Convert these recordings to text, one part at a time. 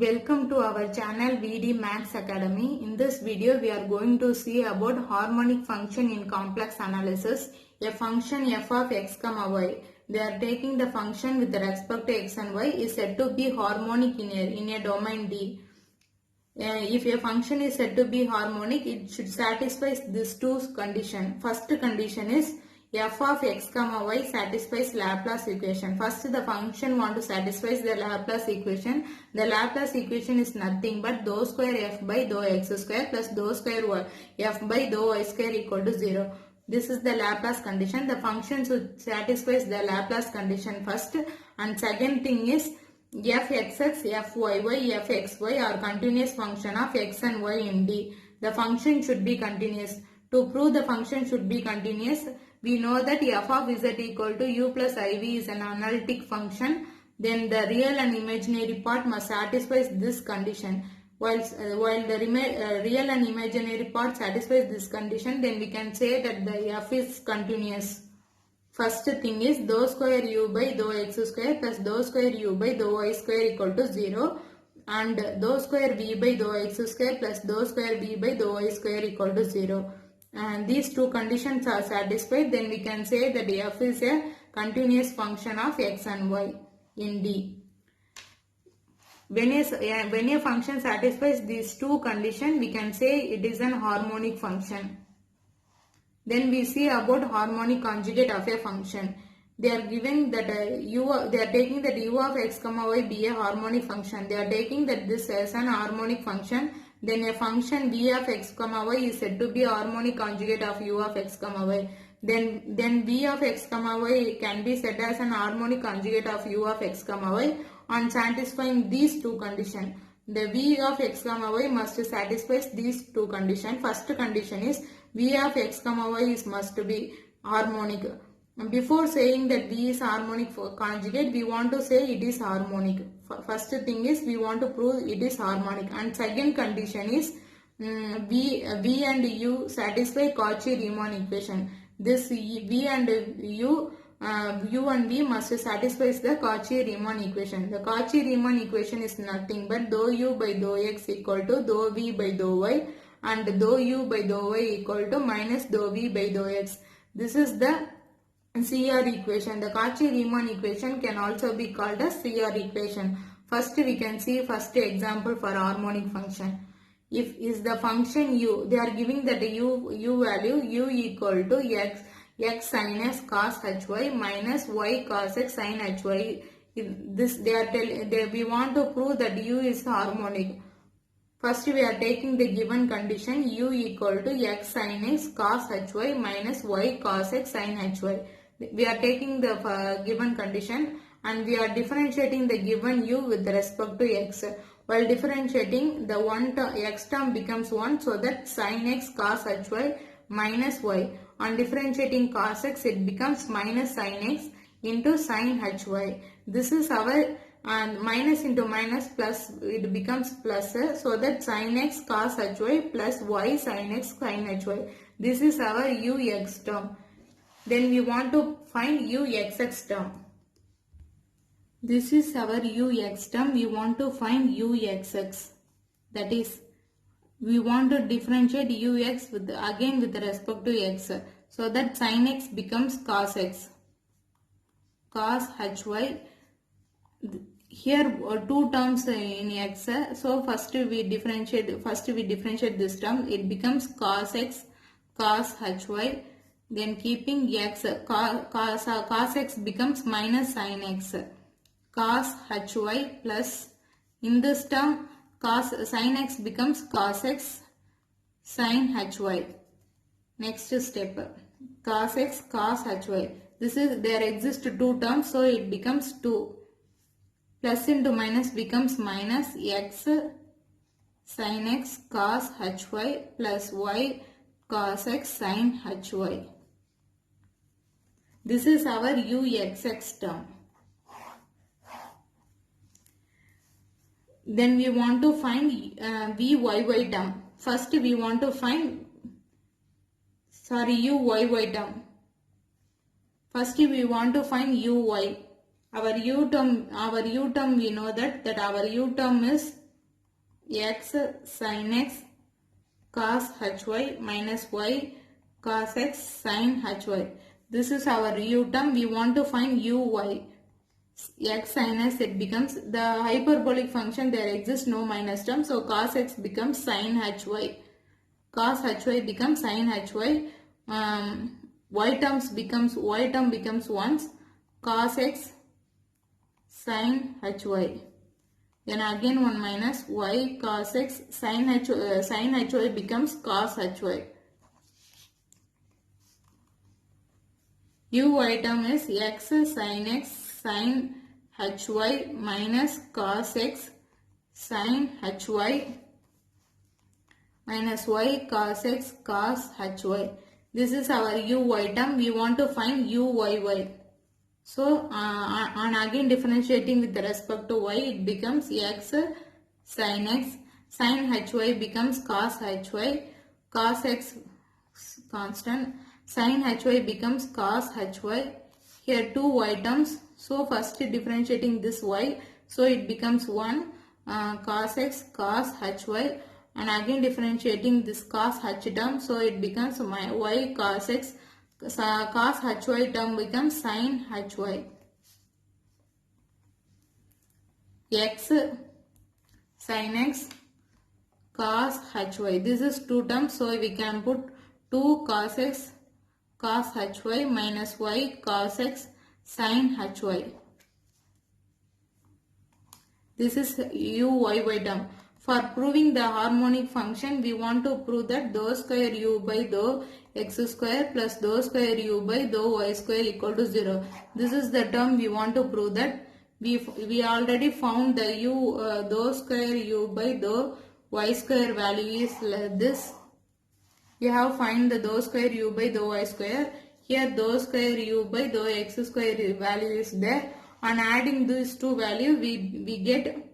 Welcome to our channel VD Maths Academy. In this video, we are going to see about harmonic function in complex analysis. A function f of x comma y. They are taking the function with respect to x and y is said to be harmonic in a domain D. If a function is said to be harmonic, it should satisfy these two conditions. First condition is f of x comma y satisfies Laplace equation. First, the function want to satisfy the Laplace equation. The Laplace equation is nothing but dou square f by dou x square plus dou square y f by dou y square equal to 0. This is the Laplace condition. The function should satisfy the Laplace condition first. And second thing is fxx, fyy, fxy are continuous function of x and y in D. The function should be continuous. To prove the function should be continuous, we know that f of z equal to u plus iv is an analytic function. Then the real and imaginary part must satisfy this condition. While the real and imaginary part satisfies this condition, then we can say that the f is continuous. First thing is dou square u by dou x square plus dou square u by dou y square equal to 0 and dou square v by dou x square plus dou square v by dou y square equal to 0. And these two conditions are satisfied, then we can say that f is a continuous function of x and y in D. When a function satisfies these two conditions, we can say it is an harmonic function. Then we see about harmonic conjugate of a function. They are giving that they are taking that u of x comma y be a harmonic function. They are taking that this as an harmonic function. Then a function v of x comma y is said to be harmonic conjugate of u of x comma y. Then v of x comma y can be said as an harmonic conjugate of u of x comma y on satisfying these two conditions. The v of x comma y must satisfy these two conditions. First condition is v of x comma y must be harmonic. Before saying that v is harmonic for conjugate, we want to say it is harmonic. First thing is we want to prove it is harmonic. And second condition is v and u satisfy Cauchy-Riemann equation. This v and u and v must satisfy the Cauchy-Riemann equation. The Cauchy-Riemann equation is nothing but dou u by dou x equal to dou v by dou y and dou u by dou y equal to minus dou v by dou x. This is the CR equation. The Cauchy-Riemann equation can also be called as CR equation. First we can see first example for harmonic function. If is the function u, they are giving that u value u equal to x sin x cos hy minus y cos x sin hy. This we want to prove that u is harmonic. First we are taking the given condition u equal to x sin x cos hy minus y cos x sin hy. We are taking the given condition and we are differentiating the given u with respect to x. While differentiating, the x term becomes 1, so that sin x cos hy minus y. On differentiating cos x, it becomes minus sin x into sin hy. This is our minus into minus plus, it becomes plus, so that sin x cos hy plus y sin x sin hy. This is our ux term. Then we want to find uxx term. This is our ux term. We want to find uxx. That is, we want to differentiate ux with respect to x. So that sin x becomes cos x. Cos hy. Here two terms in x. So first we differentiate this term. It becomes cos x cos hy. Then keeping x, cos x becomes minus sin x. Cos hy plus, in this term, sin x becomes cos x sin hy. Next step, cos x cos hy. There exist two terms, so it becomes 2. Plus into minus becomes minus x sin x cos hy plus y cos x sin hy. This is our uxx term. Then we want to find vyy term. First we want to find uyy term. First we want to find uy. Our u term we know that our u term is x sin x cos hy minus y cos x sin hy. This is our u term. We want to find uy. X sin x, it becomes the hyperbolic function. There exists no minus term. So cos x becomes sin hy. Cos hy becomes sin hy. Y term becomes once. Cos x sin hy. Then again 1 minus y cos x sin hy becomes cos hy. Uy term is x sin x sin hy minus cos x sin hy minus y cos x cos hy. This is our uy term. We want to find uyy. So on again differentiating with respect to y, it becomes x sin x sin hy becomes cos hy, cos x constant, sin hy becomes cos hy. Here two y terms. So first differentiating this y, so it becomes 1 cos x cos hy, and again differentiating this cos h term, so it becomes my y cos x cos hy term becomes sin hy. X sin x cos hy. This is two terms, so we can put 2 cos x cos hy minus y cos x sin hy. This is uyy term. For proving the harmonic function, we want to prove that dou square u by dou x square plus dou square u by dou y square equal to 0. This is the term we want to prove that. We already found the dou square u by dou y square value is like this. We have find the dou square u by dou y square. Here dou square u by dou x square value is there. On adding these two values, we get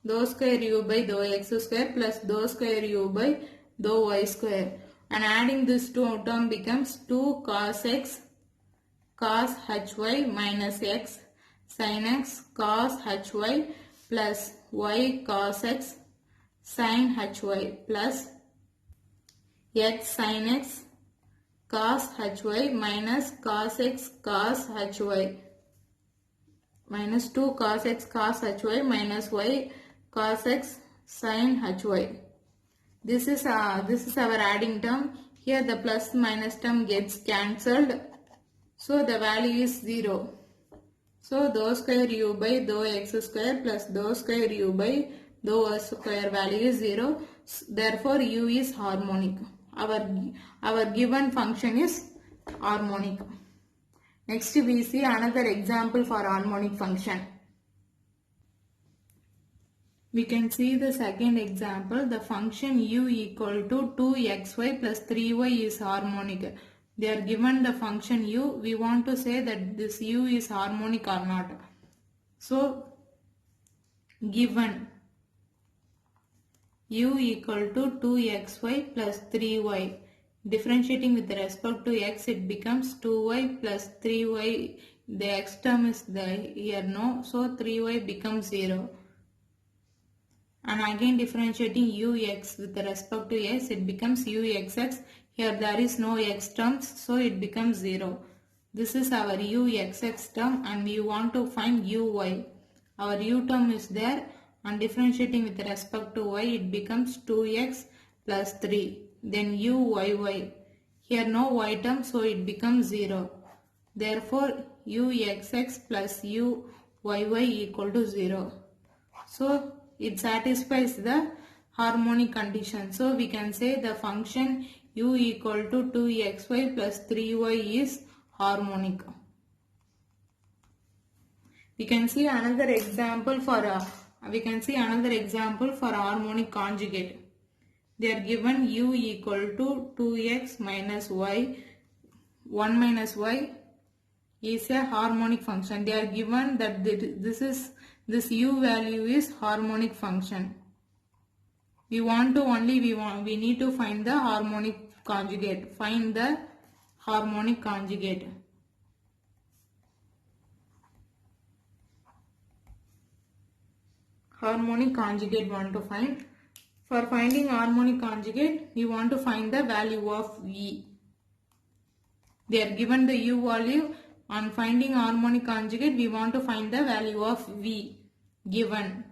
dou square u by dou x square plus dou square u by dou y square. And adding this two term becomes 2 cos x cos hy minus x sin x cos hy plus y cos x sin hy plus x sin x cos hy minus cos x cos hy minus 2 cos x cos hy minus y cos x sin hy. This is our adding term. Here the plus minus term gets cancelled, so the value is 0. So dou square u by dou x square plus dou square u by dou y square value is 0. Therefore u is harmonic. Our given function is harmonic. Next we see another example for harmonic function. We can see the second example. The function u equal to 2xy plus 3y is harmonic. They are given the function u. We want to say that this u is harmonic or not. So given u equal to 2xy plus 3y. Differentiating with respect to x, it becomes 2y plus 3y. The x term is there here, no. So 3y becomes 0. And again differentiating ux with respect to x, it becomes uxx. Here there is no x terms, so it becomes 0. This is our uxx term, and we want to find uy. Our u term is there, and differentiating with respect to y, it becomes 2x plus 3. Then uyy. Here no y term, so it becomes 0. Therefore uxx plus uyy equal to 0. So it satisfies the harmonic condition. So we can say the function u equal to 2xy plus 3y is harmonic. We can see another example for harmonic conjugate. They are given u equal to 2x minus y, 1 minus y is a harmonic function. They are given that this u value is harmonic function. We need to find the harmonic conjugate. Find the harmonic conjugate. harmonic conjugate want to find. For finding harmonic conjugate, we want to find the value of V. They are given the U value. On finding harmonic conjugate, we want to find the value of V given.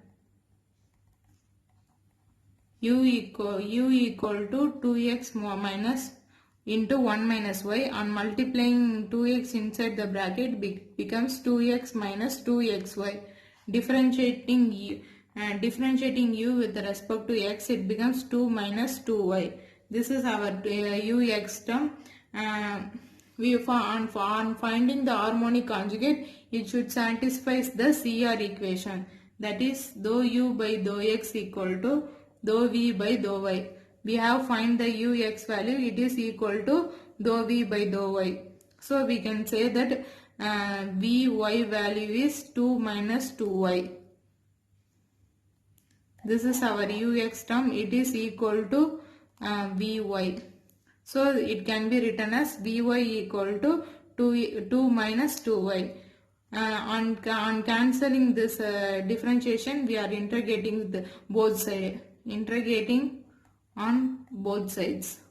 U equal to 2x minus into 1 minus y. On multiplying 2x inside the bracket becomes 2x minus 2xy. Differentiating u with respect to x, it becomes 2 minus 2y. This is our ux term. On finding the harmonic conjugate, it should satisfy the CR equation. That is, dou u by dou x equal to dou v by dou y. We have find the ux value, it is equal to dou v by dou y. So we can say that vy value is 2 minus 2y. This is our ux term, it is equal to vy. So it can be written as vy equal to 2 minus 2y. On cancelling this differentiation, we are integrating both sides. Integrating on both sides.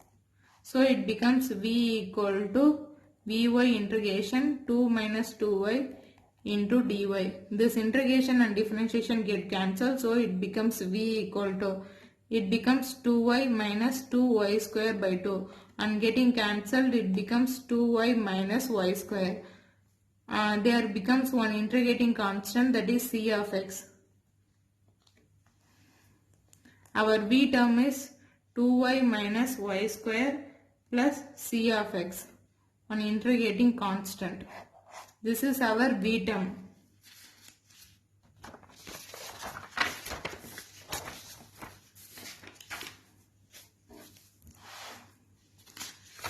So it becomes v equal to vy integration 2 minus 2y into dy. This integration and differentiation get cancelled, so it becomes v equal to, it becomes 2y minus 2y square by 2. And getting cancelled, it becomes 2y minus y square. There becomes one integrating constant, that is c of x. Our v term is 2y minus y square plus c of x, an integrating constant. This is our v term.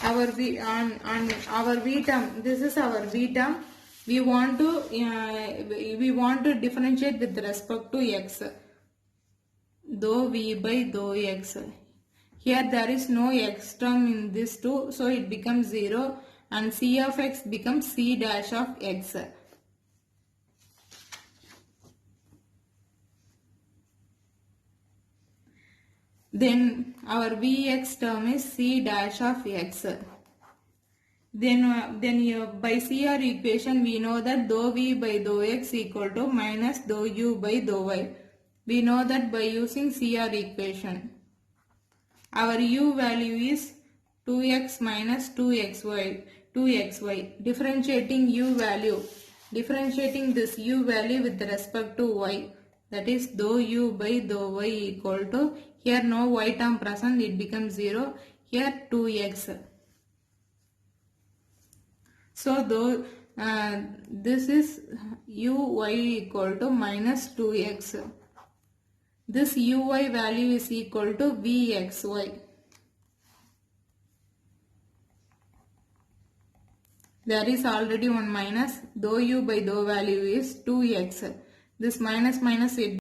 Our v term. This is our v term. We want to differentiate with respect to x. Dou v by dou x. Here there is no x term in this too, so it becomes 0, and c of x becomes c dash of x. Then our vx term is c dash of x. Then by CR equation we know that dou v by dou x equal to minus dou u by dou y. We know that by using CR equation. Our u value is 2x minus 2xy. Differentiating this u value with respect to y. That is dou u by dou y equal to, here no y term present, it becomes 0. Here 2x. So this is uy equal to minus 2x. This uy value is equal to vxy. There is already one minus. Dou u by dou value is 2x. This minus it